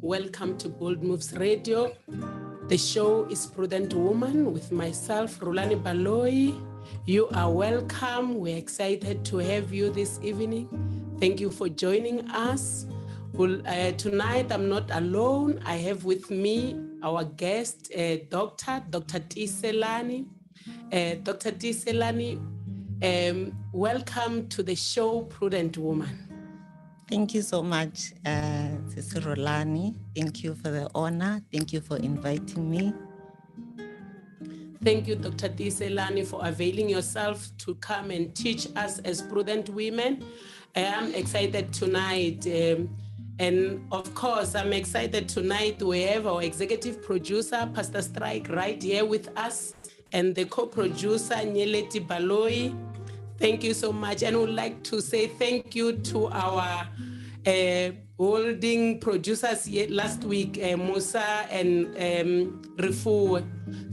Welcome to Bold Moves Radio. The show is Prudent Woman with myself, Rhulani Baloyi. You are welcome. We're excited to have you this evening. Thank you for joining us. Tonight, I'm not alone. I have with me our guest, Dr. Tiyiselani. Dr. Tiyiselani, welcome to the show, Prudent Woman. Thank you so much, Rhulani. Thank you for the honor. Thank you for inviting me. Thank you, Dr. Tiyiselani, for availing yourself to come and teach us as prudent women. I am excited tonight. And of course, I'm excited tonight. We have our executive producer, Pastor Strike, right here with us, and the co-producer, Nyeleti Baloyi. Thank you so much. And would like to say thank you to our holding producers last week, Musa and Rifu.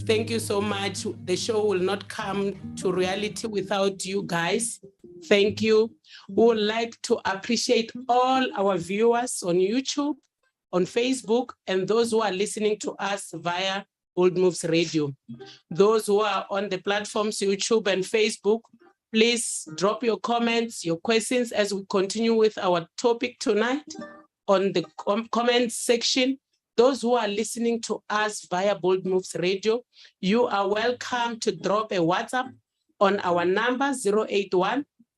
Thank you so much. The show will not come to reality without you guys. Thank you. We would like to appreciate all our viewers on YouTube, on Facebook, and those who are listening to us via Bold Moves Radio. Those who are on the platforms, YouTube and Facebook, please drop your comments, your questions as we continue with our topic tonight on the comment section. Those who are listening to us via Bold Moves Radio, you are welcome to drop a WhatsApp on our number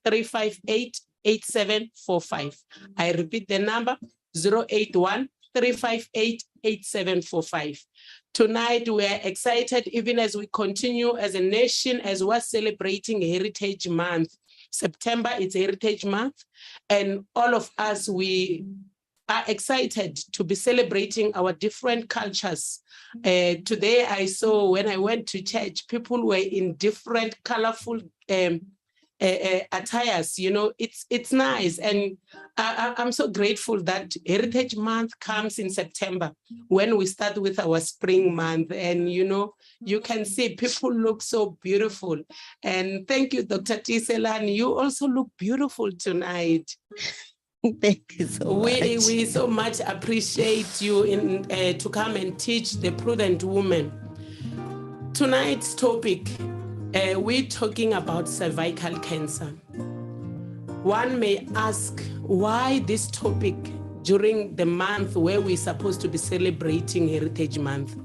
081-358-8745. I repeat the number 081-358-8745. Tonight, we are excited, even as we continue as a nation, as we're celebrating Heritage Month. September is Heritage Month, and all of us, we are excited to be celebrating our different cultures. Today, I saw when I went to church, people were in different colorful attires. You know, it's nice, and I'm so grateful that Heritage Month comes in September when we start with our spring month, and you know, you can see people look so beautiful. And thank you, Dr. Tiyiselani. You also look beautiful tonight. Thank you so much. We so much appreciate you to come and teach the prudent woman. Tonight's topic, we're talking about cervical cancer. One may ask, why this topic during the month where we're supposed to be celebrating Heritage Month?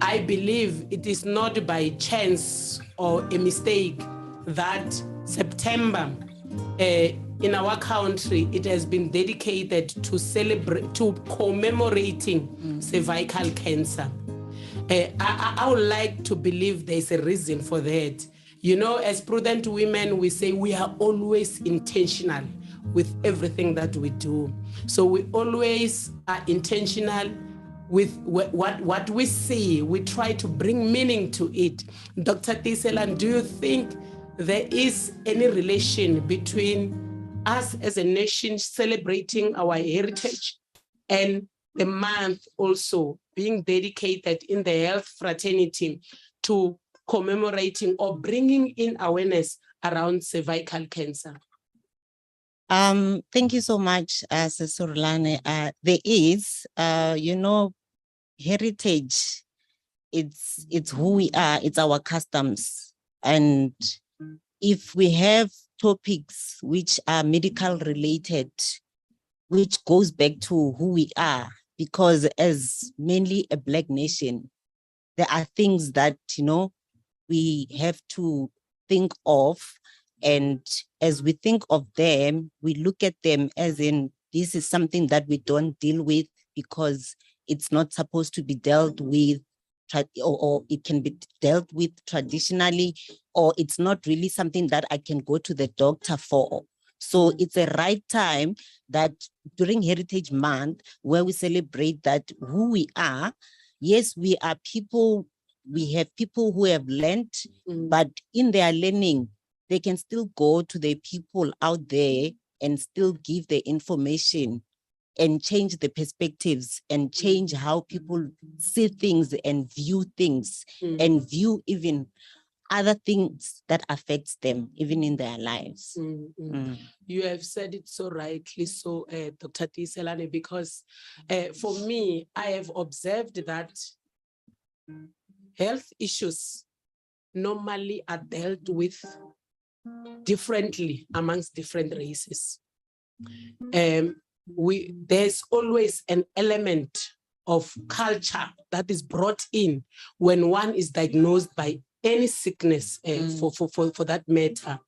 I believe it is not by chance or a mistake that September in our country, it has been dedicated to commemorating cervical cancer. I would like to believe there's a reason for that. You know, as prudent women, we say we are always intentional with everything that we do. So we always are intentional with what we see. We try to bring meaning to it. Dr. Tiyiselani, do you think there is any relation between us as a nation celebrating our heritage and the month also being dedicated in the health fraternity to commemorating or bringing in awareness around cervical cancer? Thank you so much, Rhulani. There is, you know, heritage. It's who we are. It's our customs, and if we have topics which are medical related, which goes back to who we are, because as mainly a Black nation, there are things that, you know, we have to think of. And as we think of them, we look at them as in, this is something that we don't deal with because it's not supposed to be dealt with, or it can be dealt with traditionally, or it's not really something that I can go to the doctor for. So it's a right time that during Heritage Month, where we celebrate that who we are. Yes, we are people, we have people who have learned, but in their learning, they can still go to the people out there and still give the information and change the perspectives and change how people see things and view things and view even other things that affects them even in their lives. You have said it so rightly, so Dr. Tiyiselani, because for me, I have observed that health issues normally are dealt with differently amongst different races. There's always an element of culture that is brought in when one is diagnosed by any sickness for that matter.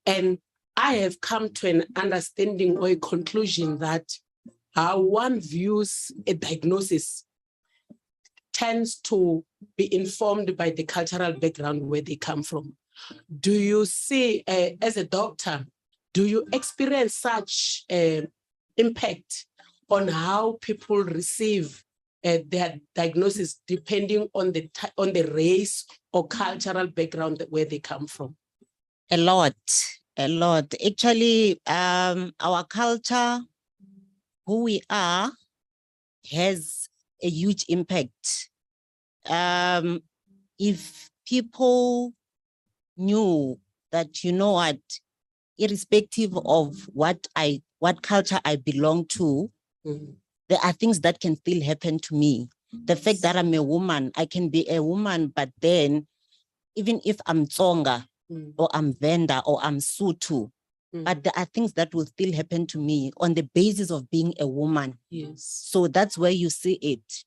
And I have come to an understanding or a conclusion that how one views a diagnosis tends to be informed by the cultural background where they come from. Do you see, as a doctor, do you experience such impact on how people receive their diagnosis depending on the race or cultural background where they come from? A lot. Actually, our culture, who we are, has a huge impact. If people knew that, you know what, irrespective of what culture I belong to, there are things that can still happen to me. The fact that I'm a woman, I can be a woman, but then even if I'm Tsonga or I'm Venda or I'm Sotho, but there are things that will still happen to me on the basis of being a woman. Yes. So that's where you see it.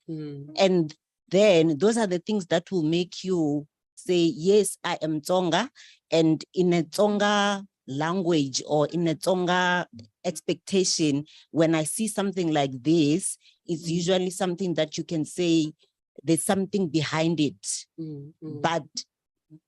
And then those are the things that will make you say, yes, I am Tsonga. And in a Tsonga language or in a Tsonga expectation, when I see something like this, it's usually something that you can say there's something behind it. But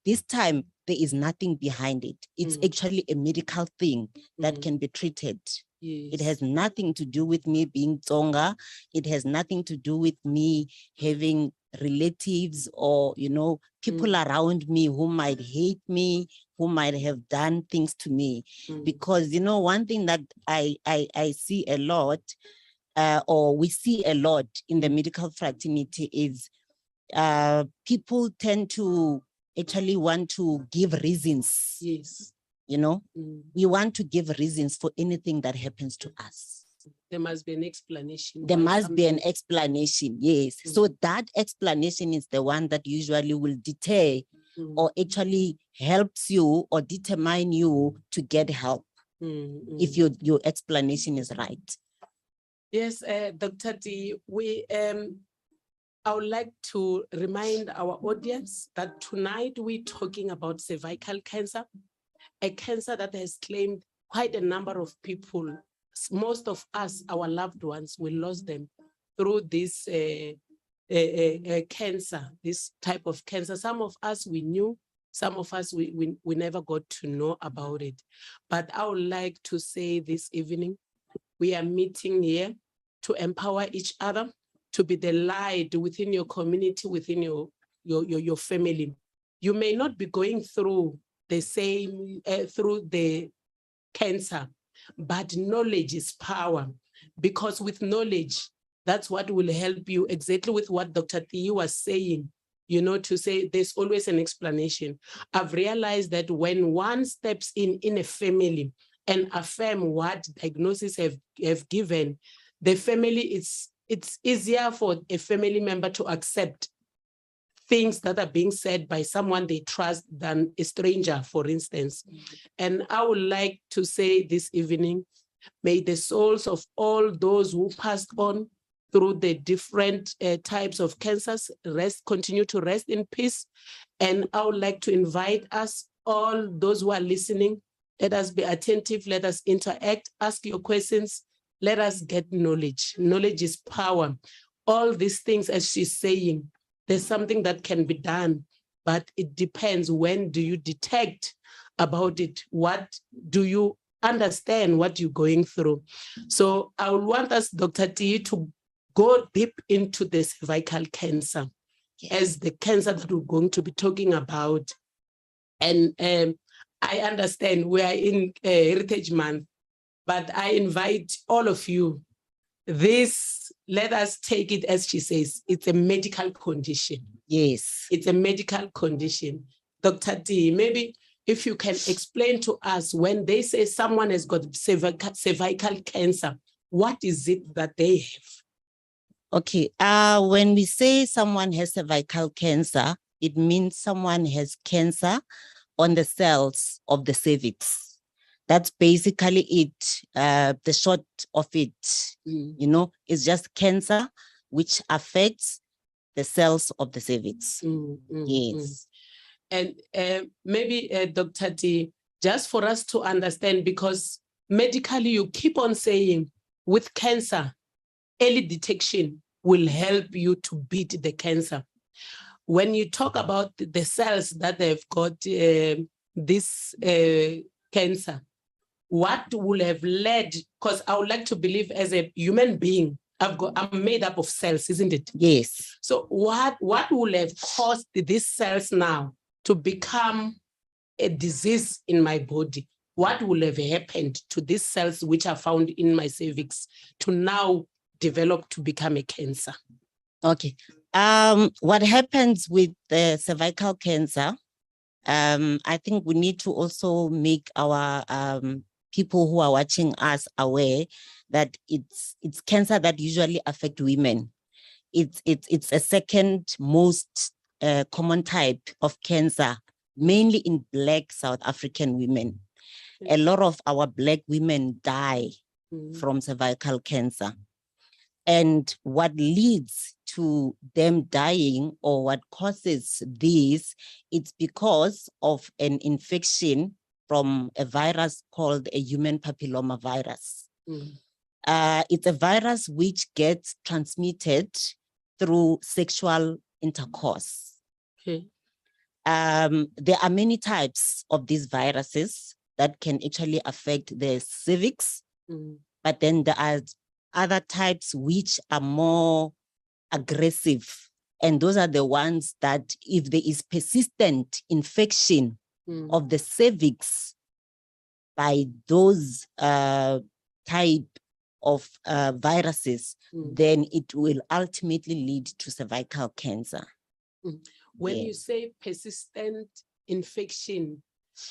this time, there is nothing behind it. It's actually a medical thing that can be treated. Yes. It has nothing to do with me being Tsonga. It has nothing to do with me having relatives or, you know, people around me who might hate me, who might have done things to me. Because, you know, one thing that I see a lot, or we see a lot in the medical fraternity is people tend to actually want to give reasons. Yes. You know, we want to give reasons for anything that happens to us. There must be an explanation. There must be an explanation, yes. So that explanation is the one that usually will deter or actually helps you or determine you to get help if your explanation is right. Yes, Dr. D, I would like to remind our audience that tonight we're talking about cervical cancer, a cancer that has claimed quite a number of people. Most of us, our loved ones, we lost them through this cancer, this type of cancer. Some of us we knew, some of us we never got to know about it. But I would like to say this evening, we are meeting here to empower each other, to be the light within your community, within your family. You may not be going through the same, through the cancer, but knowledge is power, because with knowledge, that's what will help you, exactly with what Dr. Tiyi was saying, you know, to say there's always an explanation. I've realized that when one steps in a family and affirm what diagnoses have given, the family, it's easier for a family member to accept things that are being said by someone they trust than a stranger, for instance. And I would like to say this evening, may the souls of all those who passed on through the different types of cancers continue to rest in peace. And I would like to invite us, all those who are listening, let us be attentive, let us interact, ask your questions, let us get knowledge. Knowledge is power. All these things, as she's saying, there's something that can be done, but it depends. When do you detect about it? What do you understand what you're going through? So I would want us, Dr. T, to go deep into the cervical cancer as the cancer that we're going to be talking about. And I understand we are in Heritage Month, but I invite all of you, let us take it as she says, it's a medical condition. Yes. It's a medical condition Dr. D, maybe if you can explain to us, when they say someone has got cervical cancer, what is it that they have? Okay, when we say someone has cervical cancer, it means someone has cancer on the cells of the cervix. That's basically it. The short of it, you know, is just cancer which affects the cells of the cervix. Yes. And maybe Dr. T, just for us to understand, because medically you keep on saying with cancer, early detection will help you to beat the cancer. When you talk about the cells that they've got this cancer, what will have led, because I would like to believe as a human being, I'm made up of cells, isn't it? Yes. So what will have caused these cells now to become a disease in my body? What will have happened to these cells which are found in my cervix to now develop to become a cancer? Okay. What happens with the cervical cancer, I think we need to also make our people who are watching us aware that it's cancer that usually affect women. It's a second most common type of cancer, mainly in Black South African women. A lot of our Black women die from cervical cancer. And what leads to them dying, or what causes this, it's because of an infection from a virus called a human papilloma virus. It's a virus which gets transmitted through sexual intercourse. Okay. There are many types of these viruses that can actually affect the cervix, but then there are other types which are more aggressive. And those are the ones that if there is persistent infection of the cervix by those type of viruses, then it will ultimately lead to cervical cancer. When you say persistent infection,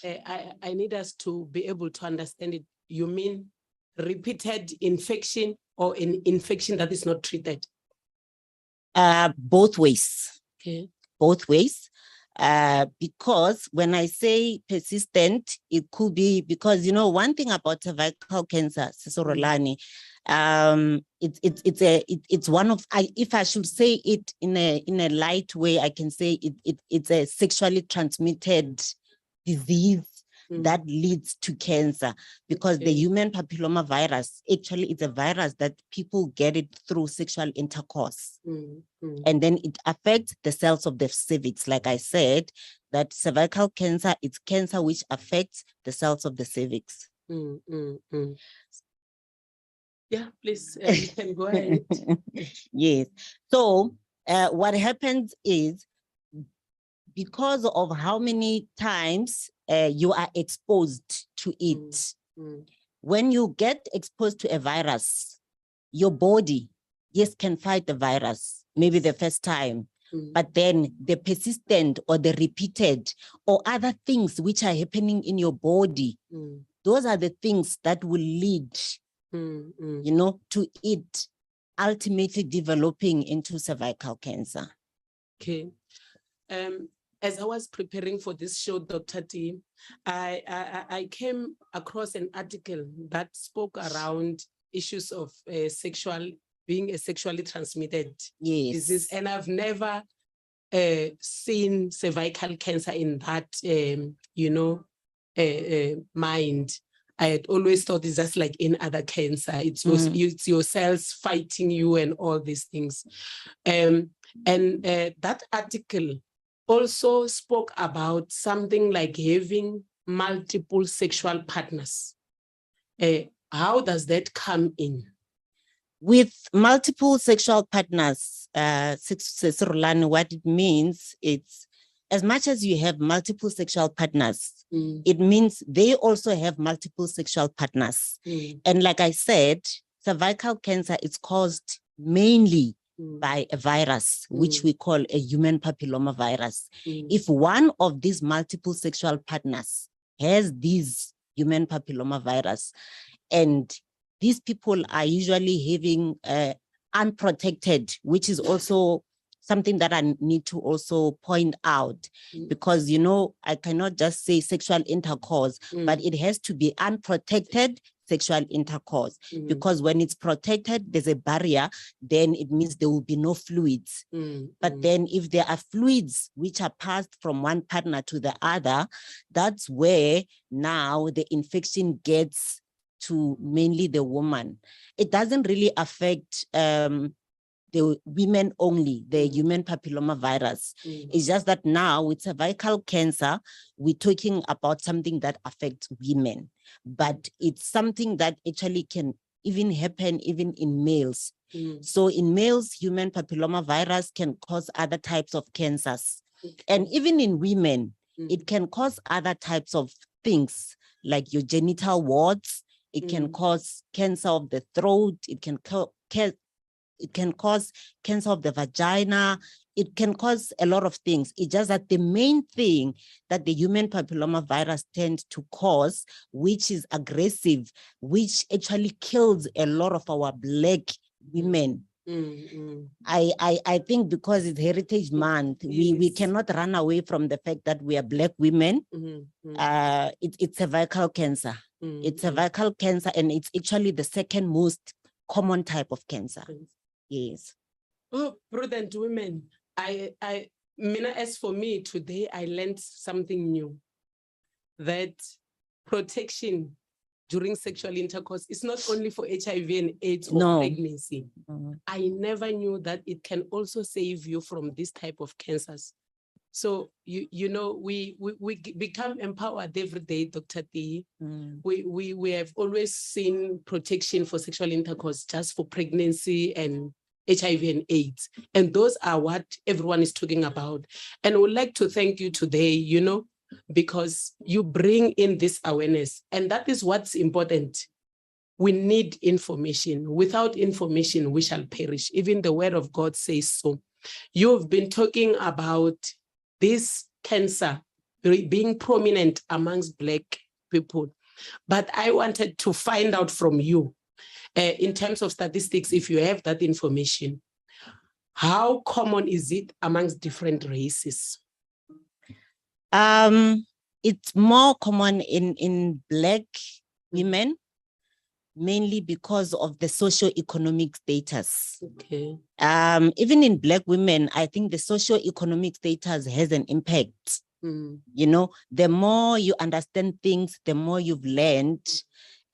I need us to be able to understand it. You mean repeated infection or an infection that is not treated? Both ways. Okay. Both ways. Because when I say persistent, it could be because, you know, one thing about cervical cancer, Rhulani, it's one of, if I should say it in a light way, I can say it's a sexually transmitted disease that leads to cancer, because the human papilloma virus, actually it's a virus that people get it through sexual intercourse. And then it affects the cells of the cervix. Like I said, that cervical cancer, it's cancer which affects the cells of the cervix. Yeah, please, you can go ahead. Yes. So what happens is, because of how many times you are exposed to it, when you get exposed to a virus, your body, yes, can fight the virus, maybe the first time, but then the persistent or the repeated or other things which are happening in your body, those are the things that will lead, you know, to it ultimately developing into cervical cancer. Okay. As I was preparing for this show, Dr. T, I came across an article that spoke around issues of being a sexually transmitted disease. And I've never seen cervical cancer in that, you know, mind. I had always thought it's just like in other cancer. It's your cells fighting you and all these things. And that article also spoke about something like having multiple sexual partners. How does that come in? With multiple sexual partners, Rhulani, what it means, it's as much as you have multiple sexual partners, it means they also have multiple sexual partners. And like I said, cervical cancer is caused mainly by a virus, which we call a human papilloma virus. If one of these multiple sexual partners has this human papilloma virus, and these people are usually having unprotected, which is also something that I need to also point out, because, you know, I cannot just say sexual intercourse, but it has to be unprotected sexual intercourse, because when it's protected, there's a barrier, then it means there will be no fluids. But then if there are fluids which are passed from one partner to the other, that's where now the infection gets to mainly the woman. It doesn't really affect the women only, the human papilloma virus. It's just that now with cervical cancer, we're talking about something that affects women, but it's something that actually can even happen even in males. So in males, human papilloma virus can cause other types of cancers. And even in women, it can cause other types of things like your genital warts. It can cause cancer of the throat. It can cause cancer of the vagina. It can cause a lot of things. It's just that the main thing that the human papilloma virus tends to cause, which is aggressive, which actually kills a lot of our Black women. I think because it's Heritage Month, we cannot run away from the fact that we are Black women. It's cervical cancer. It's cervical cancer, and it's actually the second most common type of cancer. Yes. Oh, Prudent women. Mina, as for me, today I learned something new. That protection during sexual intercourse is not only for HIV and AIDS or pregnancy. I never knew that it can also save you from this type of cancers. So, you know, we become empowered every day, Dr. T. We have always seen protection for sexual intercourse just for pregnancy and HIV and AIDS. And those are what everyone is talking about. And I would like to thank you today, you know, because you bring in this awareness. And that is what's important. We need information. Without information, we shall perish. Even the word of God says so. You've been talking about this cancer being prominent amongst Black people. But I wanted to find out from you, in terms of statistics, if you have that information, how common is it amongst different races? It's more common in Black women, mainly because of the socio-economic status. Okay. Even in Black women, I think the socio-economic status has an impact. You know, the more you understand things, the more you've learned,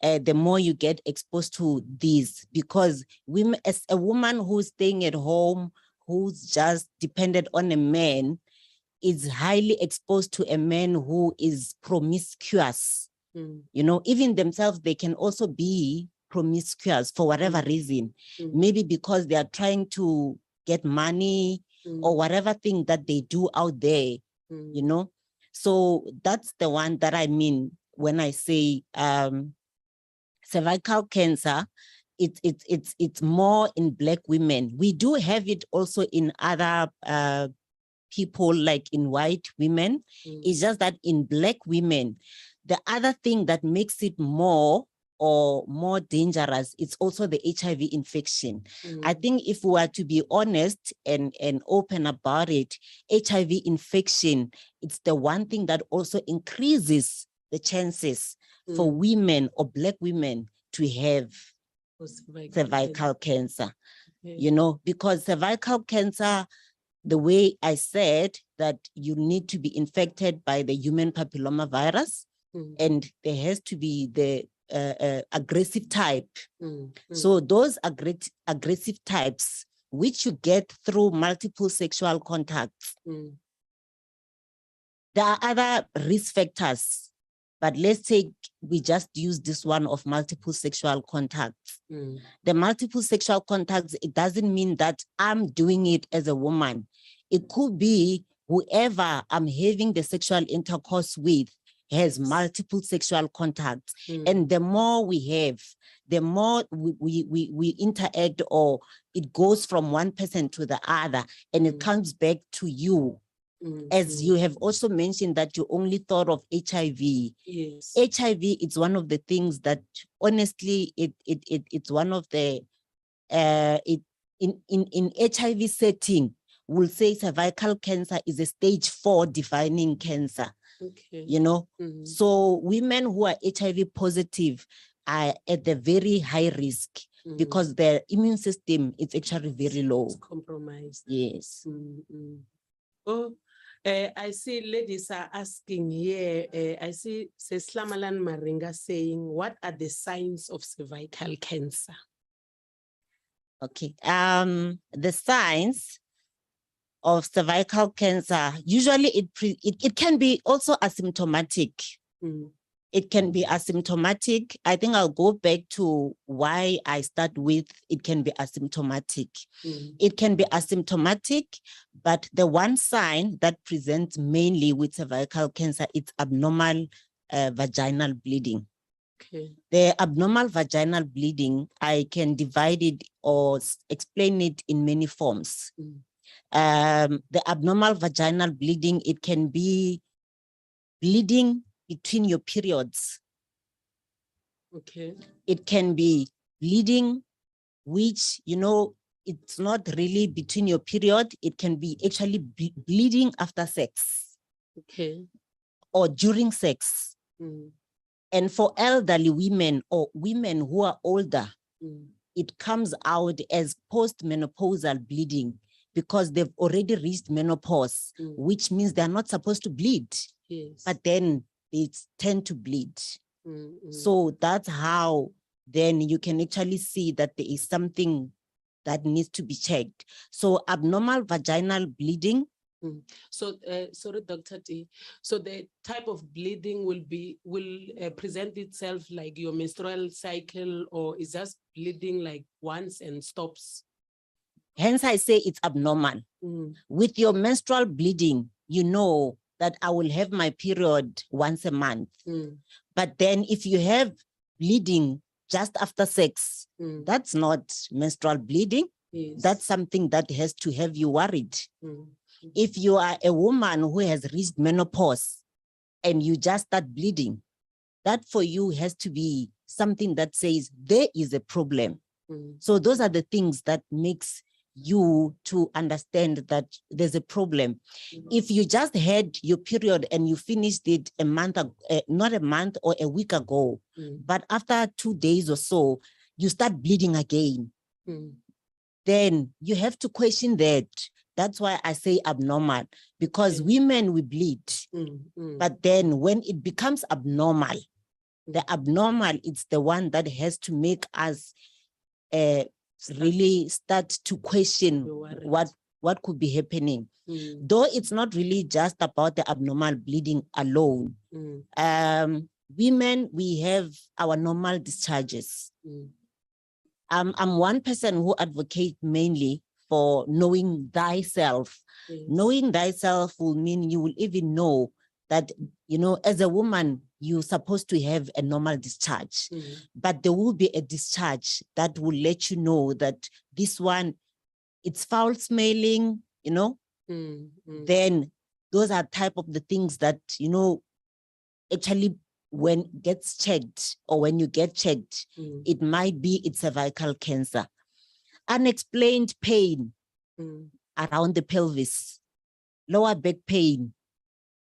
the more you get exposed to these. Because women, as a woman who's staying at home, who's just dependent on a man, is highly exposed to a man who is promiscuous. You know, even themselves, they can also be promiscuous for whatever reason. Maybe because they are trying to get money or whatever thing that they do out there, you know. So that's the one that I mean when I say cervical cancer. It's more in Black women. We do have it also in other people, like in white women. It's just that in Black women, the other thing that makes it more dangerous, it's also the HIV infection. I think if we are to be honest and open about it, HIV infection, it's the one thing that also increases the chances for women or Black women to have cervical cancer. You know, because cervical cancer, the way I said that you need to be infected by the human papilloma virus, and there has to be the aggressive type. So those aggressive types, which you get through multiple sexual contacts, there are other risk factors, but let's say we just use this one of multiple sexual contacts. The multiple sexual contacts, it doesn't mean that I'm doing it as a woman. It could be whoever I'm having the sexual intercourse with has multiple sexual contacts. And the more we have, the more we interact, or it goes from one person to the other, and it comes back to you. As you have also mentioned that you only thought of HIV. Yes. HIV is one of the things that honestly, it's one of the, in HIV setting, we'll say cervical cancer is a stage 4 defining cancer. Okay. You know, so women who are HIV positive are at the very high risk because their immune system is actually very low. It's compromised. Yes. Oh, I see ladies are asking here. I see Slamalan Maringa saying, what are the signs of cervical cancer? Okay. The signs of cervical cancer, usually it can be also asymptomatic. It can be asymptomatic. I think I'll go back to why I start with it can be asymptomatic. It can be asymptomatic, but the one sign that presents mainly with cervical cancer is abnormal vaginal bleeding. Okay. The abnormal vaginal bleeding, I can divide it or explain it in many forms. The abnormal vaginal bleeding, it can be bleeding between your periods. Okay. It can be bleeding, which, you know, it's not really between your period. It can be actually bleeding after sex. Okay. Or during sex. And for elderly women or women who are older, it comes out as postmenopausal bleeding because they've already reached menopause, which means they're not supposed to bleed. Yes. But then they tend to bleed. So that's how then you can actually see that there is something that needs to be checked. So abnormal vaginal bleeding. So, sorry, Dr. T. So the type of bleeding will present itself like your menstrual cycle, or is just bleeding like once and stops? Hence, I say it's abnormal. With your menstrual bleeding, you know that I will have my period once a month. But then if you have bleeding just after sex, that's not menstrual bleeding. Yes. That's something that has to have you worried. If you are a woman who has reached menopause and you just start bleeding, that for you has to be something that says there is a problem. So those are the things that makes you to understand that there's a problem. If you just had your period and you finished it a month, not a month or a week ago, but after 2 days or so, you start bleeding again, then you have to question that. That's why I say abnormal, because women, we bleed. But then when it becomes abnormal, the abnormal, it's the one that has to make us really start to question what could be happening. Though it's not really just about the abnormal bleeding alone. Women, we have our normal discharges. I'm one person who advocates mainly for knowing thyself. Knowing thyself will mean you will even know that, you know, as a woman, you're supposed to have a normal discharge, but there will be a discharge that will let you know that this one, it's foul smelling, you know, then those are type of the things that, you know, actually when gets checked or when you get checked, it might be it's cervical cancer. Unexplained pain around the pelvis, lower back pain,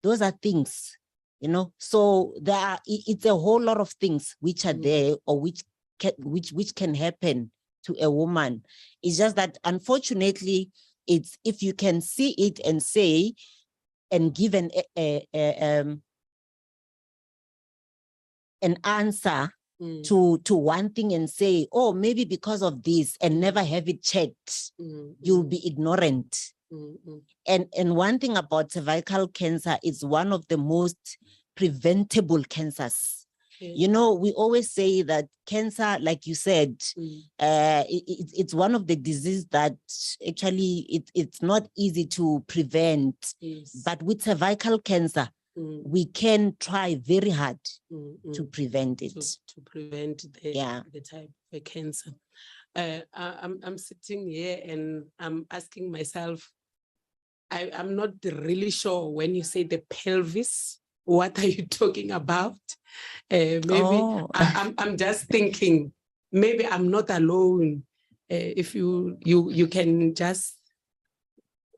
those are things, you know. So there are, it's a whole lot of things which are there or which can happen to a woman. It's just that unfortunately, it's if you can see it and say and give an answer to one thing and say, oh, maybe because of this, and never have it checked, you'll be ignorant. And one thing about cervical cancer is one of the most preventable cancers. You know, we always say that cancer, like you said, it's one of the diseases that actually it's not easy to prevent. But with cervical cancer, we can try very hard to prevent it. To prevent the type of cancer. I'm sitting here and I'm asking myself, I'm not really sure when you say the pelvis, what are you talking about? Maybe I'm just thinking, maybe I'm not alone. If you can just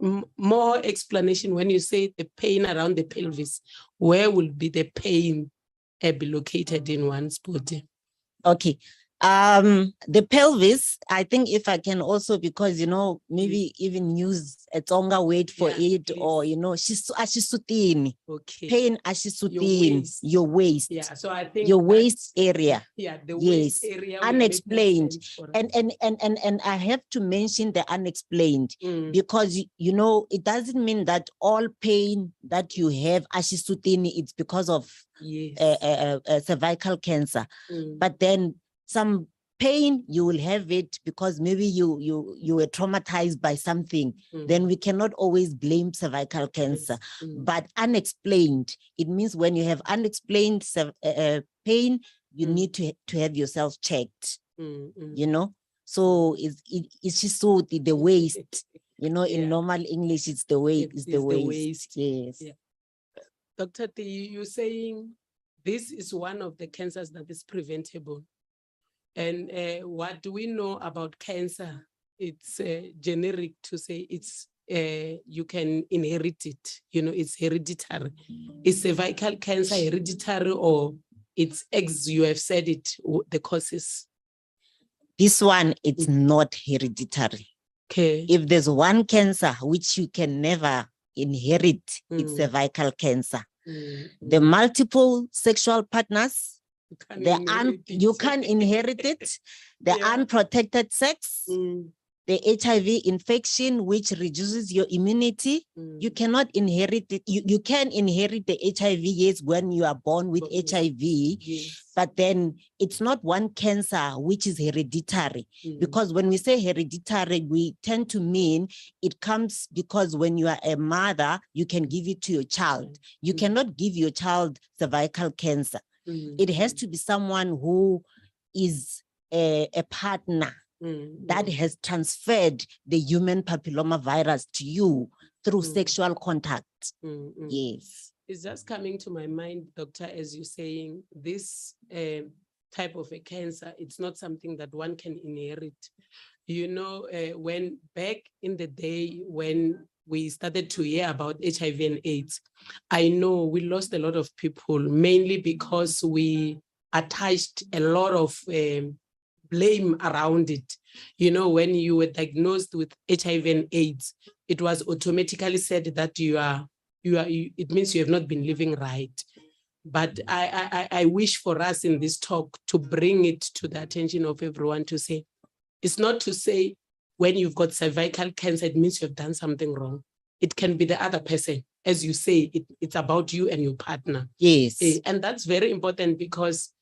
more explanation when you say the pain around the pelvis, where will be the pain be located in one's body? Okay. The pelvis, I think if I can also, because, maybe even use a Tonga word for it, please. Or, ashisutini. Okay. Pain ashisutini, your waist. Yeah, so I think your waist area. Yeah, the waist area. Unexplained. And I have to mention the unexplained because, it doesn't mean that all pain that you have ashisutini, it's because of cervical cancer. But then some pain, you will have it because maybe you were traumatized by something. Then we cannot always blame cervical cancer. But unexplained, it means when you have unexplained pain, you need to have yourself checked. So it's just so the waist. In normal English, it's the waist. It's the waist. Yes. Yeah. Dr. T, you're saying this is one of the cancers that is preventable. And what do we know about cancer? It's generic to say it's you can inherit it. It's hereditary. Is cervical cancer hereditary or it's you have said it, the causes? This one, it's not hereditary. Okay. If there's one cancer which you can never inherit, it's cervical cancer. The multiple sexual partners, you can inherit it. The unprotected sex, the HIV infection, which reduces your immunity, you cannot inherit it. You can inherit the HIV, yes, when you are born with HIV, but then it's not one cancer which is hereditary. Because when we say hereditary, we tend to mean it comes because when you are a mother, you can give it to your child. You cannot give your child cervical cancer. It has to be someone who is a partner that has transferred the human papilloma virus to you through sexual contact. Yes. It's just coming to my mind, doctor, as you're saying, this type of a cancer, it's not something that one can inherit. When back in the day when we started to hear about HIV and AIDS, I know we lost a lot of people, mainly because we attached a lot of blame around it. When you were diagnosed with HIV and AIDS, it was automatically said that it means you have not been living right. But I wish for us in this talk to bring it to the attention of everyone to say, it's not to say when you've got cervical cancer, it means you've done something wrong. It can be the other person. As you say, it's about you and your partner. Yes. And that's very important because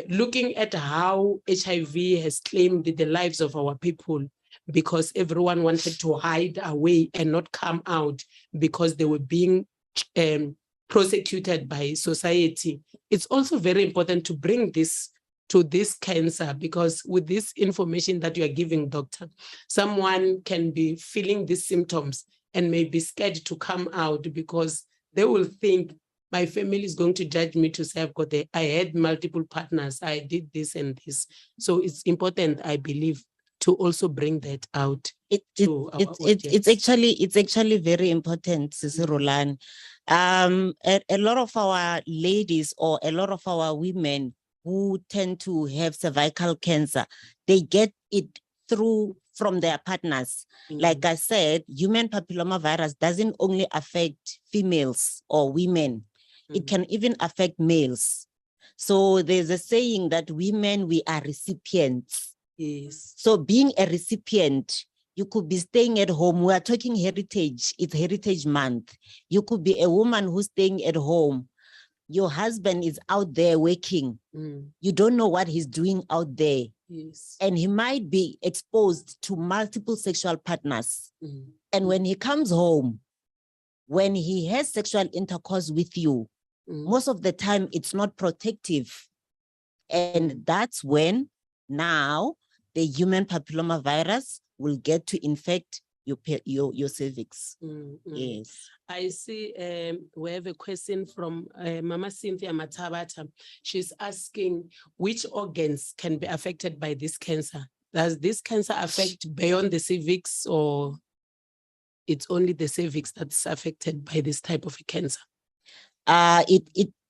looking at how HIV has claimed the lives of our people, because everyone wanted to hide away and not come out because they were being prosecuted by society. It's also very important to bring this to this cancer, because with this information that you are giving, doctor, someone can be feeling these symptoms and may be scared to come out because they will think my family is going to judge me to say I had multiple partners, I did this and this. So it's important, I believe, to also bring that out. It's actually very important, Rhulani. A lot of our ladies or a lot of our women who tend to have cervical cancer, they get it from their partners. Like I said, human papilloma virus doesn't only affect females or women. It can even affect males. So there's a saying that women, we are recipients. Yes. So being a recipient, you could be staying at home. We are talking heritage. It's Heritage Month. You could be a woman who's staying at home. Your husband is out there working. You don't know what he's doing out there. Yes. And he might be exposed to multiple sexual partners. And when he comes home, when he has sexual intercourse with you, most of the time it's not protective. And that's when now the human papillomavirus will get to infect your cervix. Yes. I see we have a question from Mama Cynthia Matabata. She's asking which organs can be affected by this cancer. Does this cancer affect beyond the cervix, or it's only the cervix that's affected by this type of a cancer?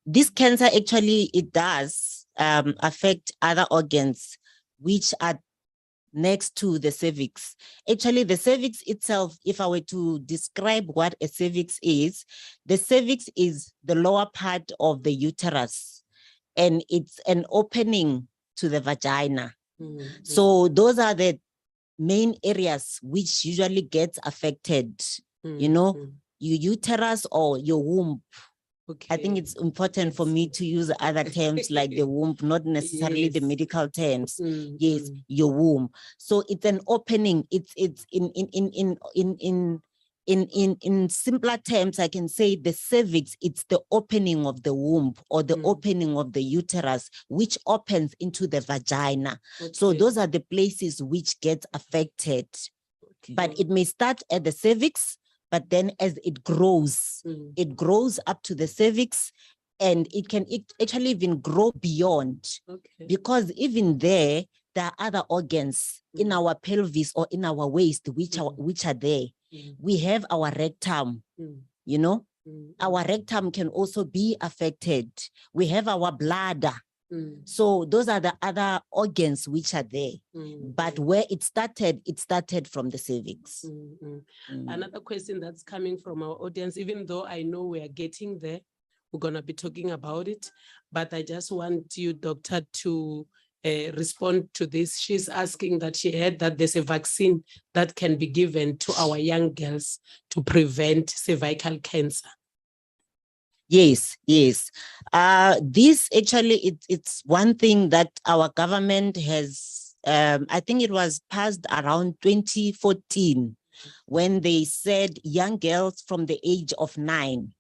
This cancer actually, it does affect other organs which are next to the cervix. Actually, the cervix itself, if I were to describe what a cervix is, the cervix is the lower part of the uterus, and it's an opening to the vagina. So those are the main areas which usually gets affected, you know, your uterus or your womb. Okay. I think it's important for me to use other terms like the womb, not necessarily the medical terms. Yes, your womb. So it's an opening. It's in simpler terms, I can say the cervix, it's the opening of the womb or the opening of the uterus, which opens into the vagina. Okay. So those are the places which get affected. Okay. But it may start at the cervix, but then as it grows up to the cervix, and it can actually even grow beyond. Okay. Because even there are other organs in our pelvis or in our waist which are there. We have our rectum, you know, our rectum can also be affected. We have our bladder. So those are the other organs which are there. But where it started from the cervix. Another question that's coming from our audience, even though I know we are getting there, we're going to be talking about it, but I just want you, doctor, to respond to this. She's asking that she heard that there's a vaccine that can be given to our young girls to prevent cervical cancer. Yes. This actually, it's one thing that our government has, I think it was passed around 2014, when they said young girls from the age of 9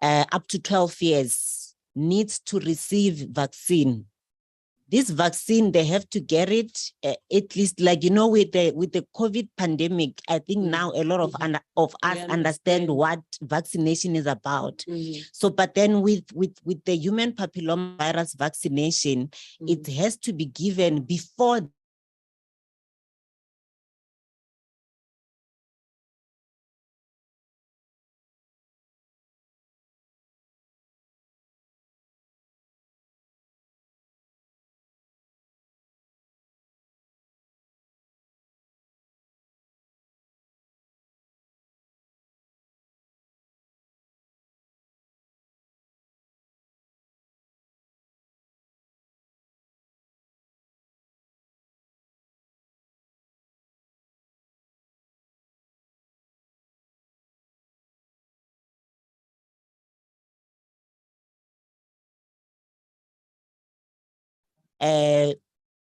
up to 12 years needs to receive vaccine. This vaccine, they have to get it at least, like, you know, with the COVID pandemic, I think now a lot of us understand what vaccination is about. So, but then with the human papillomavirus vaccination, it has to be given before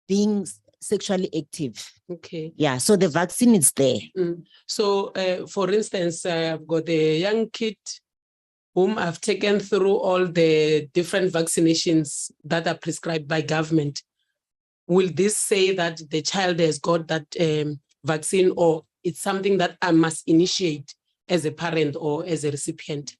being sexually active. Okay. Yeah, so the vaccine is there. So, for instance, I've got a young kid whom I've taken through all the different vaccinations that are prescribed by government. Will this say that the child has got that vaccine, or it's something that I must initiate as a parent or as a recipient?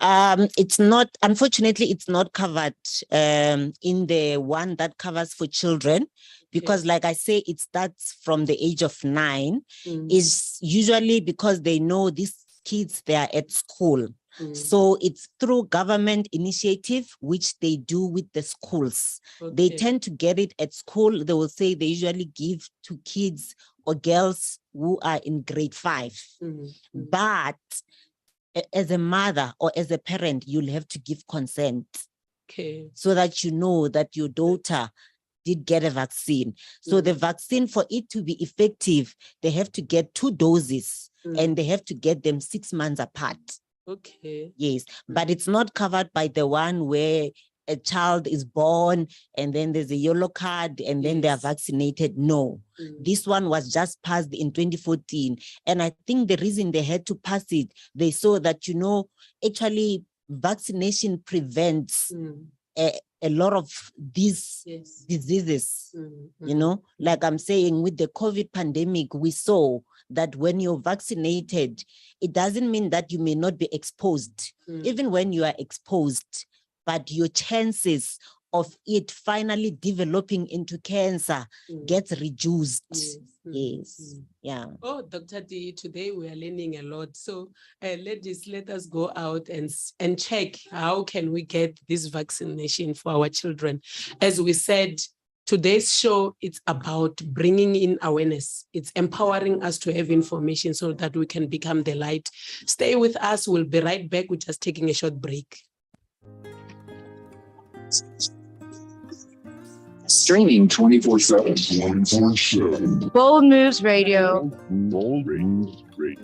It's not, unfortunately, it's not covered in the one that covers for children, because like I say, it starts from the age of 9. Is usually because they know these kids, they are at school. So it's through government initiative, which they do with the schools. They tend to get it at school. They will say they usually give to kids or girls who are in grade 5. But as a mother or as a parent, you'll have to give consent. Okay. So that you know that your daughter did get a vaccine. So the vaccine, for it to be effective, they have to get 2 doses and they have to get them 6 months apart. Okay. Yes, but it's not covered by the one where a child is born and then there's a yellow card and then they are vaccinated. No, this one was just passed in 2014. And I think the reason they had to pass it, they saw that, you know, actually vaccination prevents a lot of these diseases, you know, like I'm saying with the COVID pandemic, we saw that when you're vaccinated, it doesn't mean that you may not be exposed, even when you are exposed, but your chances of it finally developing into cancer gets reduced. Yes. Yeah. Oh, Dr. D, today we are learning a lot. So ladies, let us go out and check how can we get this vaccination for our children. As we said, today's show, it's about bringing in awareness. It's empowering us to have information so that we can become the light. Stay with us. We'll be right back. We're just taking a short break. Streaming 24/7. Bold Moves Radio. Bold Moves Radio.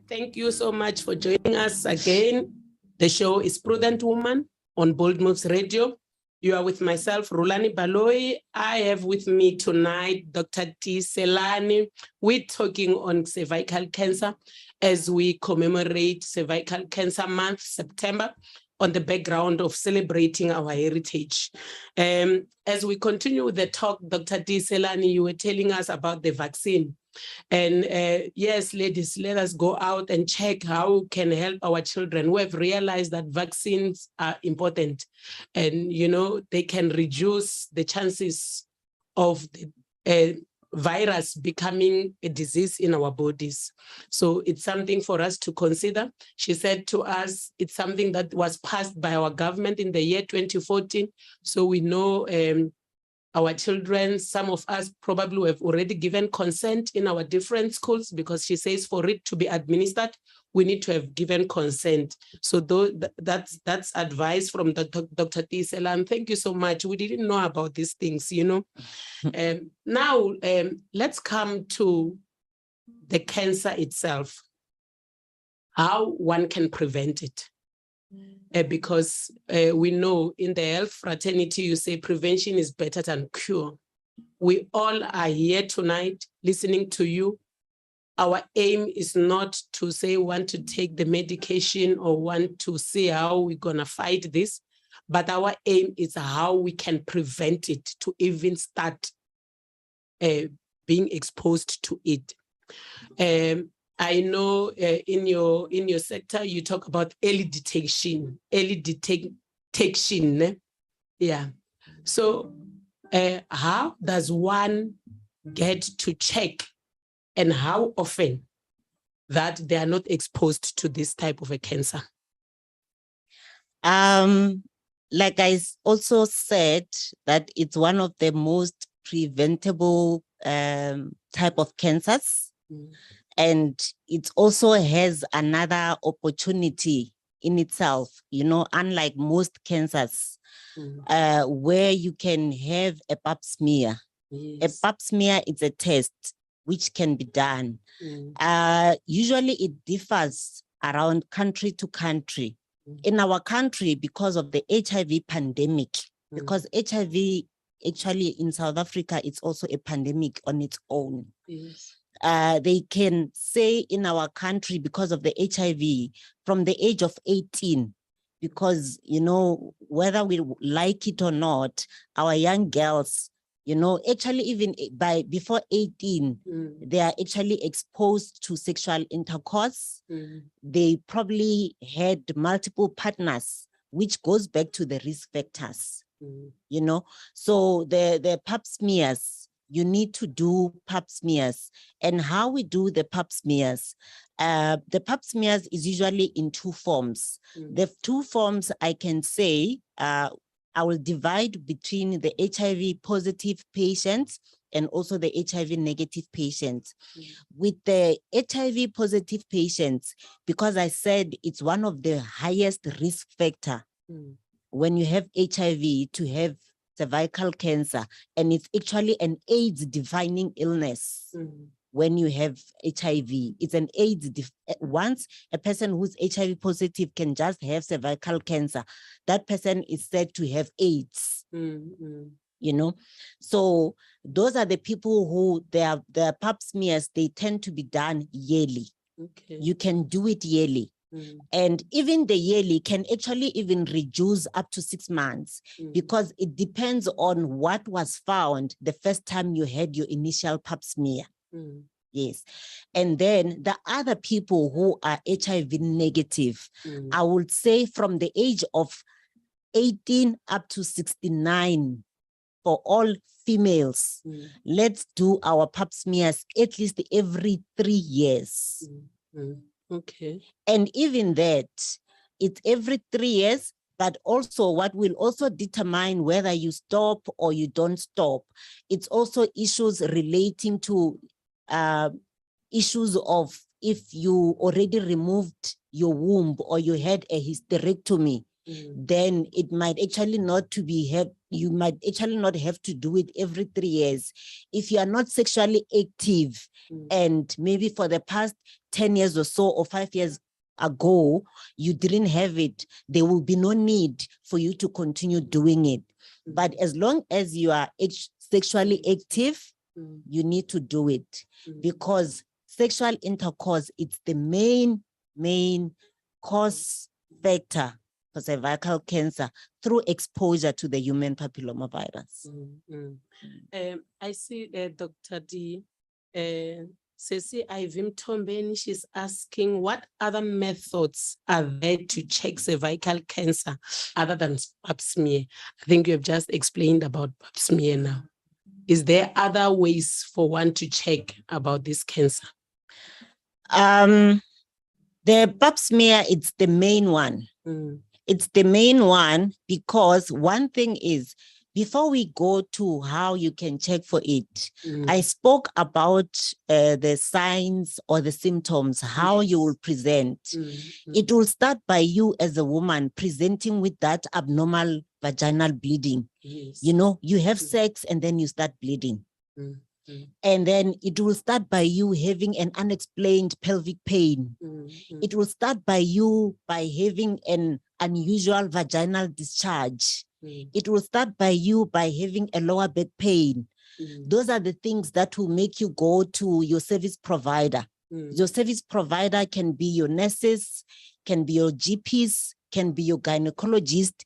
Thank you so much for joining us again. The show is Prudent Woman on Bold Moves Radio. You are with myself, Rhulani Baloyi. I have with me tonight Dr. Tiyiselani. We're talking on cervical cancer as we commemorate Cervical Cancer Month, September, on the background of celebrating our heritage. As we continue with the talk, Dr. Tiyiselani, you were telling us about the vaccine. And yes, ladies, let us go out and check how we can help our children. We have realized that vaccines are important and, you know, they can reduce the chances of the virus becoming a disease in our bodies. So it's something for us to consider. She said to us, it's something that was passed by our government in the year 2014. So we know our children, some of us probably have already given consent in our different schools because she says for it to be administered, we need to have given consent. So that's advice from Dr. Tiyiselani. Thank you so much. We didn't know about these things, you know. Now, let's come to the cancer itself, how one can prevent it. Because we know in the health fraternity, you say prevention is better than cure. We all are here tonight listening to you. Our aim is not to say want to take the medication or want to see how we're going to fight this, but our aim is how we can prevent it to even start being exposed to it. I know in your sector, you talk about early detection. Yeah. So how does one get to check and how often that they are not exposed to this type of a cancer? Like I also said, that it's one of the most preventable type of cancers. And it also has another opportunity in itself, you know, unlike most cancers, where you can have a pap smear. Yes. A pap smear is a test which can be done. Usually it differs around country to country. In our country, because of the HIV pandemic, because HIV actually in South Africa, it's also a pandemic on its own. Yes. They can say in our country, because of the HIV, from the age of 18, because, you know, whether we like it or not, our young girls, you know, actually even before 18, they are actually exposed to sexual intercourse. They probably had multiple partners, which goes back to the risk factors, you know. So the pap smears, you need to do pap smears. And how we do the pap smears, the pap smears is usually in two forms. The two forms I can say, I will divide between the HIV positive patients and also the HIV negative patients. With the HIV positive patients, because I said it's one of the highest risk factor when you have HIV to have cervical cancer, and it's actually an AIDS defining illness. When you have HIV, it's an AIDS. Once a person who's HIV positive can just have cervical cancer, that person is said to have AIDS. You know, so those are the people who their pap smears, they tend to be done yearly. Okay. You can do it yearly. And even the yearly can actually even reduce up to 6 months because it depends on what was found the first time you had your initial pap smear. Yes. And then the other people who are HIV negative, I would say from the age of 18 up to 69 for all females, let's do our pap smears at least every 3 years. Okay. And even that, it's every 3 years, but also what will also determine whether you stop or you don't stop. It's also issues relating to issues of if you already removed your womb or you had a hysterectomy, then it might actually not to be have, you might actually not have to do it every 3 years. If you are not sexually active and maybe for the past 10 years or so or 5 years ago, you didn't have it, there will be no need for you to continue doing it. But as long as you are sexually active, you need to do it because sexual intercourse, it's the main cause factor for cervical cancer through exposure to the human papillomavirus. I see Dr. D. Sesi Ivim Tombeni, she's asking what other methods are there to check cervical cancer other than pap smear? I think you have just explained about pap smear now. Is there other ways for one to check about this cancer? The pap smear, it's the main one. It's the main one because one thing is, before we go to how you can check for it, I spoke about the signs or the symptoms, how you will present. It will start by you as a woman presenting with that abnormal vaginal bleeding. You know, you have sex and then you start bleeding. And then it will start by you having an unexplained pelvic pain. It will start by you by having an unusual vaginal discharge. It will start by you by having a lower back pain. Those are the things that will make you go to your service provider. Your service provider can be your nurses, can be your GPs, can be your gynecologist,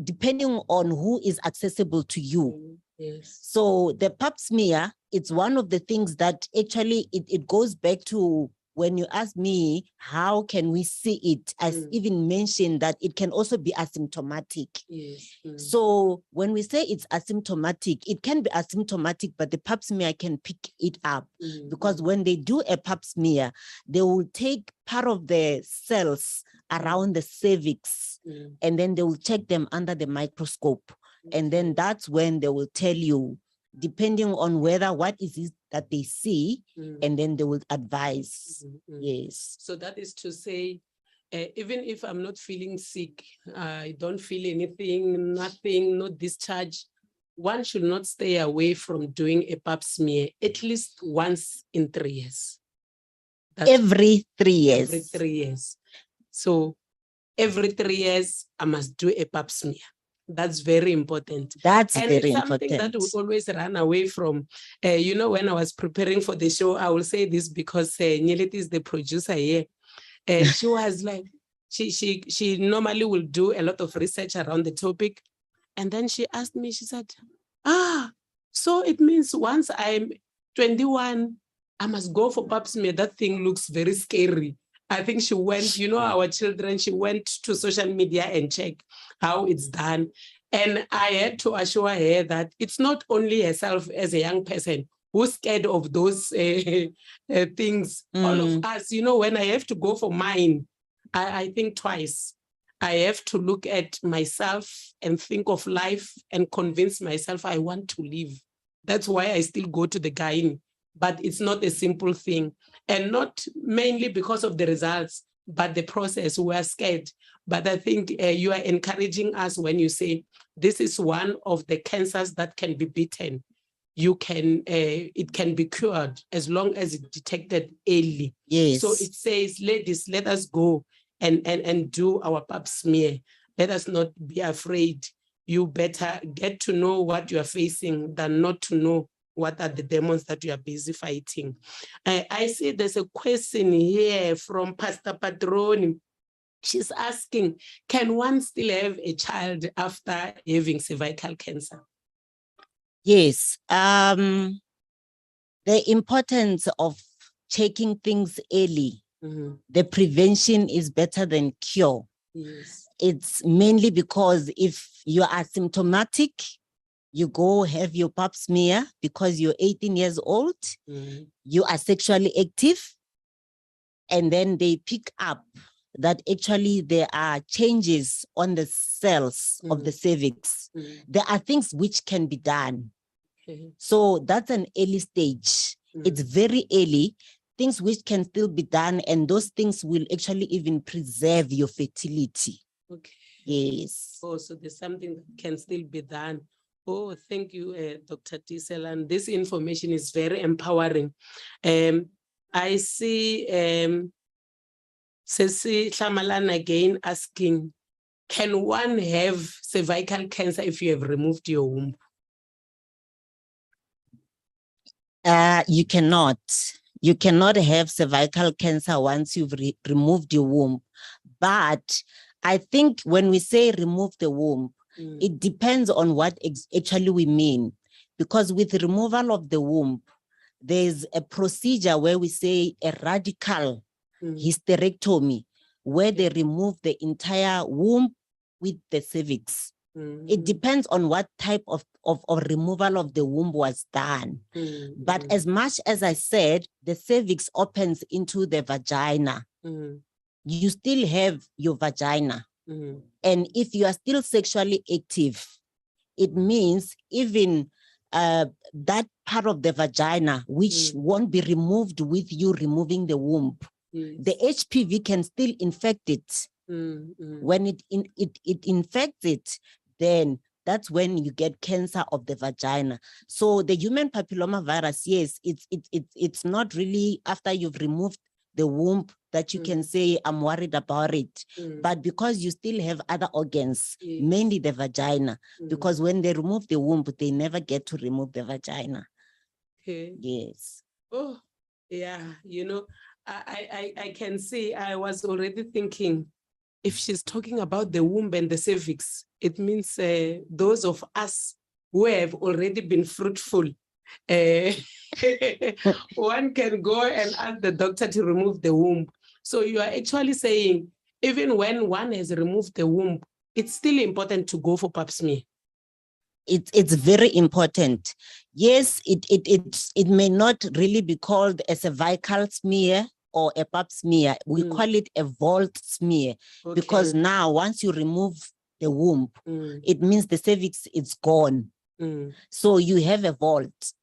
depending on who is accessible to you. So the pap smear, it's one of the things that actually it goes back to when you ask me, how can we see it? I even mentioned that it can also be asymptomatic. So when we say it's asymptomatic, it can be asymptomatic, but the pap smear can pick it up because when they do a pap smear, they will take part of the cells around the cervix and then they will check them under the microscope. And then that's when they will tell you, depending on whether what is it that they see, and then they will advise. Yes. So that is to say, even if I'm not feeling sick, I don't feel anything, nothing, no discharge, one should not stay away from doing a pap smear at least once in 3 years. Every 3 years. Every 3 years. So every 3 years, I must do a pap smear. That's very important. That's and very it's something important. that we always run away from. You know, when I was preparing for the show, I will say this because Nyeleti is the producer here. She was like, she normally will do a lot of research around the topic. And then she asked me, she said, so it means once I'm 21, I must go for pap smear. That thing looks very scary. I think she went, you know, our children, she went to social media and checked how it's done. And I had to assure her that it's not only herself as a young person who's scared of those things. All of us, you know, when I have to go for mine, I think twice. I have to look at myself and think of life and convince myself I want to live. That's why I still go to the gynae. But it's not a simple thing. And not mainly because of the results, but the process, we are scared. But I think you are encouraging us when you say this is one of the cancers that can be beaten. You can, it can be cured as long as it's detected early. Yes. So it says, ladies, let us go and do our pap smear. Let us not be afraid. You better get to know what you are facing than not to know what are the demons that you are busy fighting. I see there's a question here from Pastor Patroni. She's asking, can one still have a child after having cervical cancer? Yes. The importance of checking things early. Mm-hmm. The prevention is better than cure. Yes. It's mainly because if you are symptomatic, you go have your pap smear because you're 18 years old, you are sexually active, and then they pick up that actually there are changes on the cells of the cervix. There are things which can be done. So that's an early stage. It's very early, things which can still be done, and those things will actually even preserve your fertility. Okay. Yes. Oh, so there's something that can still be done. Oh, thank you, Dr. Tiyiselani. This information is very empowering. I see Sesi Hlamalan again asking, can one have cervical cancer if you have removed your womb? You cannot. You cannot have cervical cancer once you've removed your womb. But I think when we say remove the womb, it depends on what actually we mean. Because with the removal of the womb, there's a procedure where we say a radical hysterectomy, where they remove the entire womb with the cervix. It depends on what type of removal of the womb was done. But as much as I said, the cervix opens into the vagina, you still have your vagina. And if you are still sexually active, it means even that part of the vagina, which won't be removed with you removing the womb, the HPV can still infect it. When it infects it, then that's when you get cancer of the vagina. So the human papilloma virus, yes, it's not really after you've removed the womb that you can say, I'm worried about it. But because you still have other organs, mainly the vagina, because when they remove the womb, they never get to remove the vagina. Okay. Yes. Oh, yeah, you know, I can see, I was already thinking, if she's talking about the womb and the cervix, it means those of us who have already been fruitful, one can go and ask the doctor to remove the womb. So you are actually saying, even when one has removed the womb, it's still important to go for pap smear. It's very important. Yes, it may not really be called a cervical smear or a pap smear. We call it a vault smear, because now once you remove the womb, it means the cervix is gone. So you have a vault.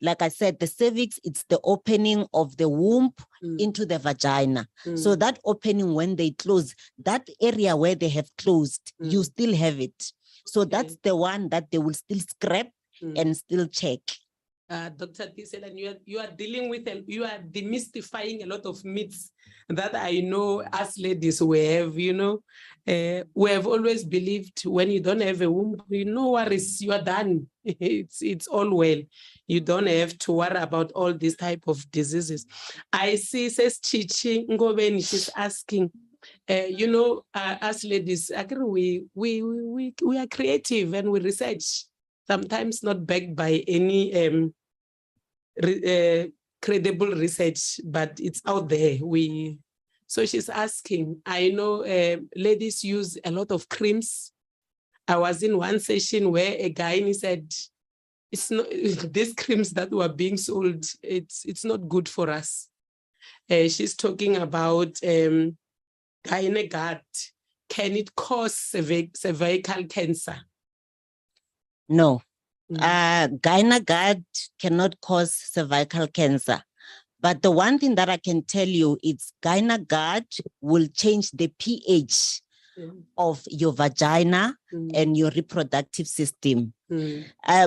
Like I said, the cervix, it's the opening of the womb into the vagina. So that opening, when they close, that area where they have closed, you still have it. So that's the one that they will still scrap and still check. Dr. Tiyiselani, you are dealing with, you are demystifying a lot of myths that I know us ladies we have, you know. We have always believed when you don't have a womb, no worries, you are done. It's all well. You don't have to worry about all these type of diseases. I see, says Chichi Ngobeni, she's asking, you know, us ladies, we are creative and we research, sometimes not backed by any credible research, but it's out there. So she's asking, I know ladies use a lot of creams. I was in one session where a guy said, it's not these creams that were being sold, it's not good for us. She's talking about GYNAGAD. Can it cause cervical cancer? No. GYNAGAD cannot cause cervical cancer, But the one thing that I can tell you, it's GynaGuard will change the pH of your vagina and your reproductive system.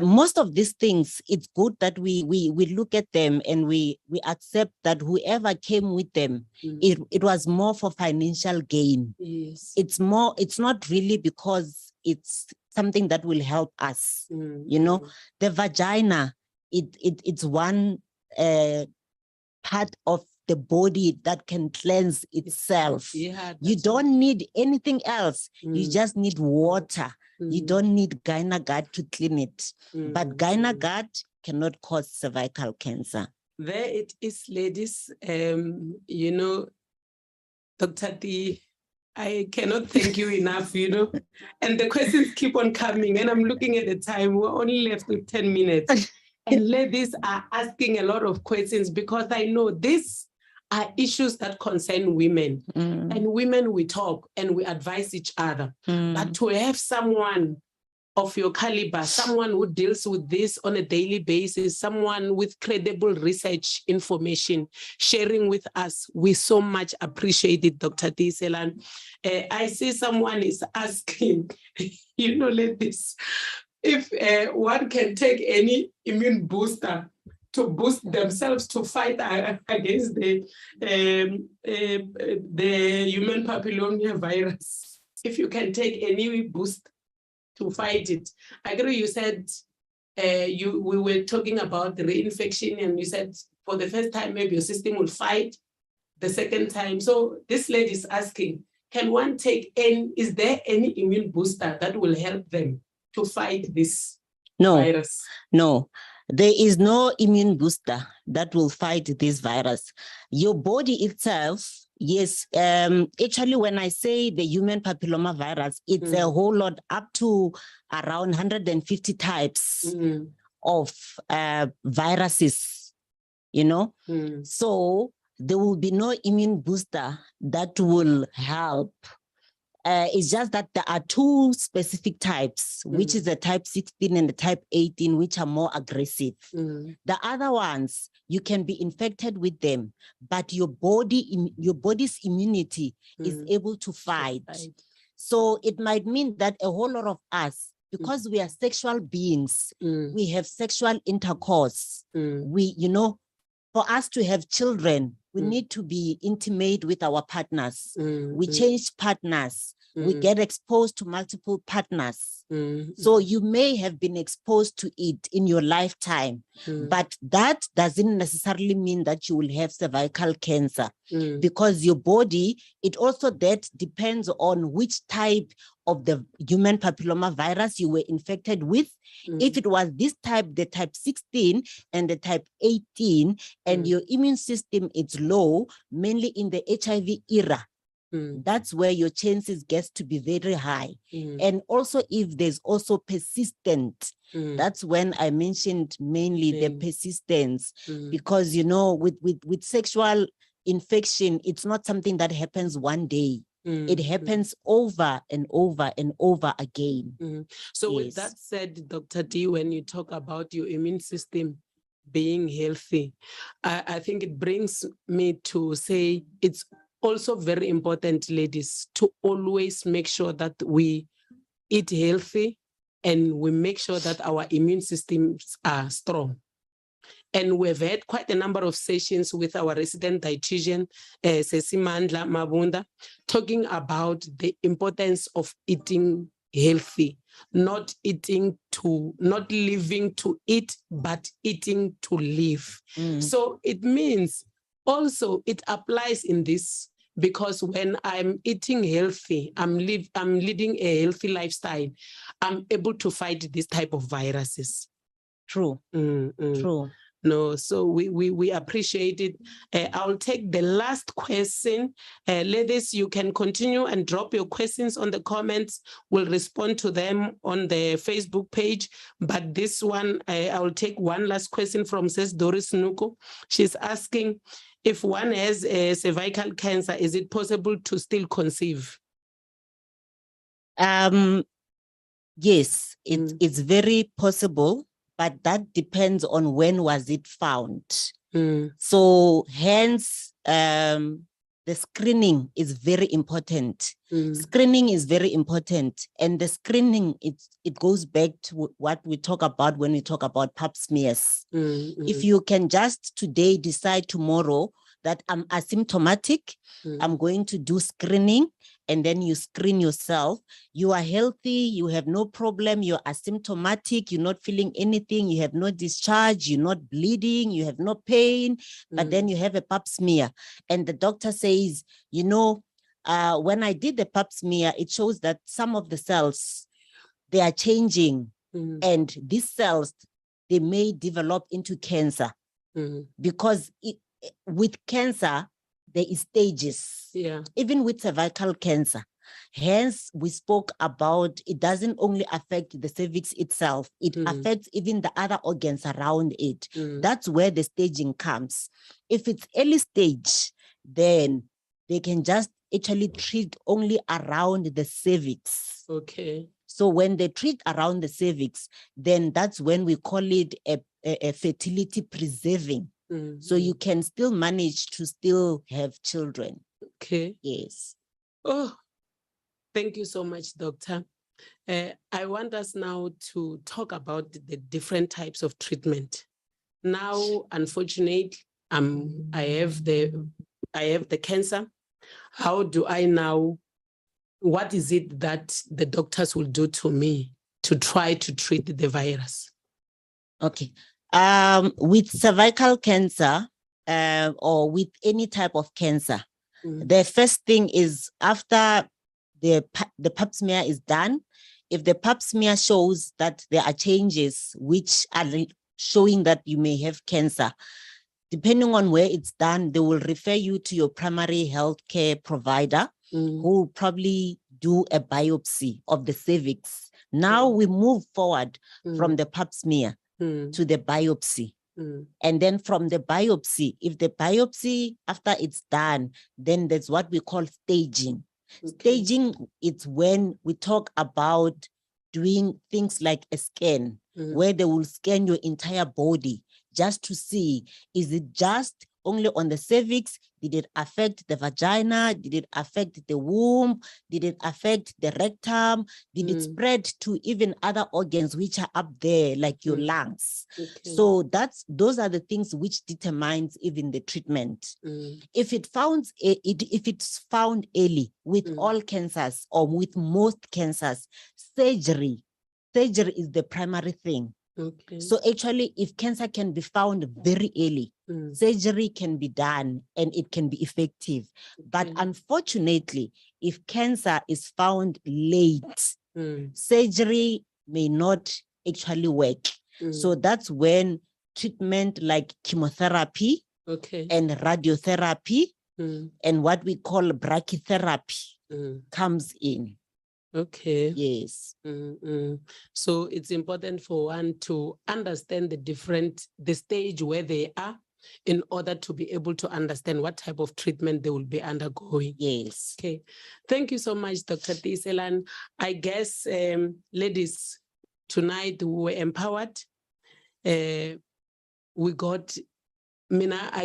Most of these things, it's good that we look at them and we accept that whoever came with them, it was more for financial gain. Yes. It's not really because it's something that will help us. You know, the vagina, it's one part of the body that can cleanse itself. Yeah, you don't need anything else. You just need water. You don't need GynaGuard to clean it. But GynaGuard cannot cause cervical cancer. There it is, ladies. You know, Dr. D, I cannot thank you enough, you know. And the questions keep on coming. And I'm looking at the time. We're only left with 10 minutes. And ladies are asking a lot of questions because I know these are issues that concern women. And women, we talk and we advise each other. But to have someone of your caliber, someone who deals with this on a daily basis, someone with credible research information, sharing with us, we so much appreciate it, Dr. Tiyiselani. I see someone is asking, you know, ladies, if one can take any immune booster to boost themselves to fight against the human papilloma virus, if you can take any boost to fight it. I agree, you said we were talking about the reinfection and you said for the first time, maybe your system will fight the second time. So this lady is asking, can one take is there any immune booster that will help them to fight this virus? No, there is no immune booster that will fight this virus. Your body itself, yes, actually when I say the human papilloma virus, it's a whole lot, up to around 150 types of viruses, you know? So there will be no immune booster that will help. It's just that there are two specific types, which is the type 16 and the type 18, which are more aggressive. The other ones, you can be infected with them, but your body's immunity is able to fight. So it might mean that a whole lot of us, because we are sexual beings, we have sexual intercourse. We, you know, for us to have children, we need to be intimate with our partners. We change partners. We get exposed to multiple partners. So you may have been exposed to it in your lifetime, but that doesn't necessarily mean that you will have cervical cancer because your body, it also that depends on which type of the human papilloma virus you were infected with. If it was this type, the type 16 and the type 18, and your immune system is low, mainly in the HIV era, that's where your chances get to be very high. And also if there's also persistent, that's when I mentioned mainly the persistence, because, you know, with sexual infection, it's not something that happens one day. It happens over and over and over again. So with that said, Dr. D, when you talk about your immune system being healthy, I think it brings me to say it's also very important, ladies, to always make sure that we eat healthy and we make sure that our immune systems are strong. And we've had quite a number of sessions with our resident dietitian, Sesimandla Mabunda, talking about the importance of eating healthy, not living to eat, but eating to live. So it means also it applies in this, because when I'm eating healthy, I'm leading a healthy lifestyle, I'm able to fight this type of viruses. True. True. No, so we appreciate it. I'll take the last question. Ladies, you can continue and drop your questions on the comments. We'll respond to them on the Facebook page. But this one, I'll take one last question from Sis Doris Nuko. She's asking, if one has a cervical cancer, is it possible to still conceive? Yes, it's very possible, but that depends on when was it found. So hence, the screening is very important. Screening is very important. And the screening, it goes back to what we talk about when we talk about pap smears. If you can just today decide tomorrow that I'm asymptomatic, I'm going to do screening, and then you screen yourself. You are healthy, you have no problem, you're asymptomatic, you're not feeling anything, you have no discharge, you're not bleeding, you have no pain, but then you have a pap smear. And the doctor says, you know, when I did the pap smear, it shows that some of the cells, they are changing, and these cells, they may develop into cancer, because with cancer, there is stages. Even with cervical cancer. Hence, we spoke about it doesn't only affect the cervix itself, it affects even the other organs around it. That's where the staging comes. If it's early stage, then they can just actually treat only around the cervix. Okay. So when they treat around the cervix, then that's when we call it a fertility preserving. So you can still manage to still have children. Okay. Yes. Oh, thank you so much, Doctor. I want us now to talk about the different types of treatment. Now, unfortunately, I have the cancer. How do I now? What is it that the doctors will do to me to try to treat the virus? Okay. With cervical cancer, or with any type of cancer, the first thing is after the pap smear is done, if the pap smear shows that there are changes which are showing that you may have cancer, depending on where it's done, they will refer you to your primary health care provider, who will probably do a biopsy of the cervix. Now we move forward from the pap smear to the biopsy. And then from the biopsy, if the biopsy, after it's done, then that's what we call staging. Staging, it's when we talk about doing things like a scan, where they will scan your entire body just to see, is it just only on the cervix? Did it affect the vagina? Did it affect the womb? Did it affect the rectum? Did it spread to even other organs which are up there, like your lungs? So those are the things which determines even the treatment. If it's found early with all cancers or with most cancers, surgery is the primary thing. So actually, if cancer can be found very early, surgery can be done and it can be effective. But unfortunately, if cancer is found late, surgery may not actually work. So that's when treatment like chemotherapy and radiotherapy and what we call brachytherapy comes in. Okay. Yes. So it's important for one to understand the stage where they are in order to be able to understand what type of treatment they will be undergoing. Yes. Okay. Thank you so much, Dr. Tiyiselani. I guess, ladies, tonight we were empowered. I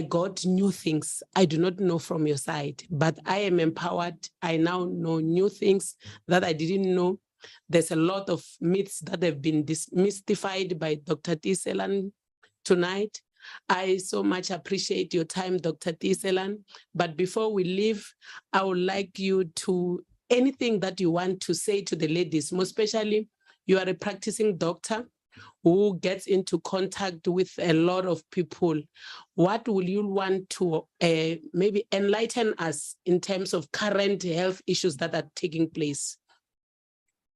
got new things I do not know from your side, but I am empowered. I now know new things that I didn't know. There's a lot of myths that have been demystified by Dr. Tiyiselani tonight. I so much appreciate your time, Dr. Tiyiselani. But before we leave, I would like you to, anything that you want to say to the ladies, most especially you are a practicing doctor who gets into contact with a lot of people. What will you want to maybe enlighten us in terms of current health issues that are taking place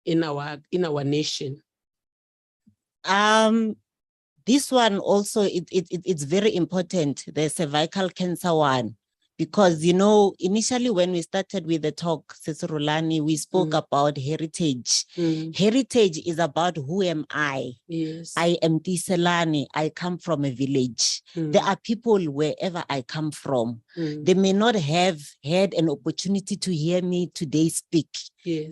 in our nation? This one also, it's very important, the cervical cancer one, because, you know, initially when we started with the talk, Rhulani, we spoke about heritage. Heritage is about who am I? Yes. I am Tiyiselani. I come from a village. There are people wherever I come from. They may not have had an opportunity to hear me today speak,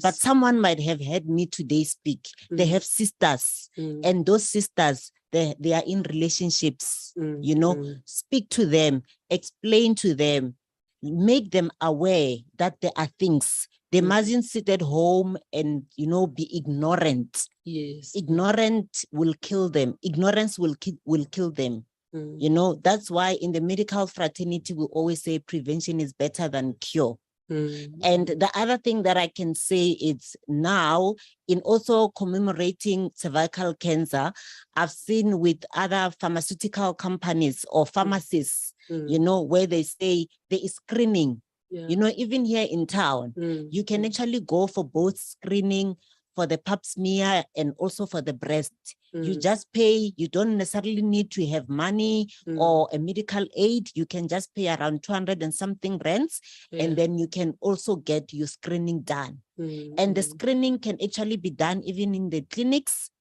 but someone might have heard me today speak. They have sisters, and those sisters, they are in relationships, you know, speak to them, explain to them, make them aware that there are things. They mustn't sit at home and, you know, be ignorant. Yes. Ignorant will kill them. Ignorance will kill them. You know, that's why in the medical fraternity, we always say prevention is better than cure. And the other thing that I can say is now, in also commemorating cervical cancer, I've seen with other pharmaceutical companies or pharmacists, you know, where they say there is screening. Yeah. You know, even here in town, you can actually go for both screening for the pap smear and also for the breast. You just pay. You don't necessarily need to have money or a medical aid. You can just pay around 200 and something rands, and then you can also get your screening done. And the screening can actually be done even in the clinics.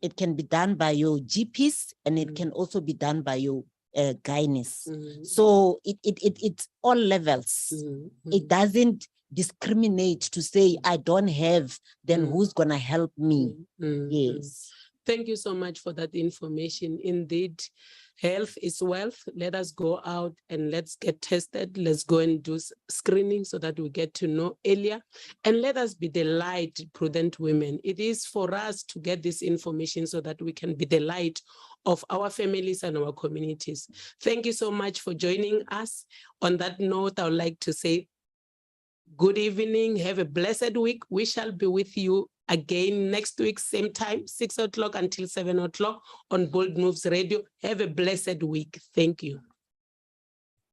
It can be done by your GPs, and it can also be done by your gynaes. So it's all levels. It doesn't discriminate to say, I don't have, then who's gonna help me? Yes. Thank you so much for that information. Indeed, health is wealth. Let us go out and let's get tested. Let's go and do screening so that we get to know earlier. And let us be the light, prudent women. It is for us to get this information so that we can be the light of our families and our communities. Thank you so much for joining us. On that note, I would like to say good evening. Have a blessed week. We shall be with you again next week, same time, 6 o'clock until 7 o'clock on Bold Moves Radio. Have a blessed week. Thank you.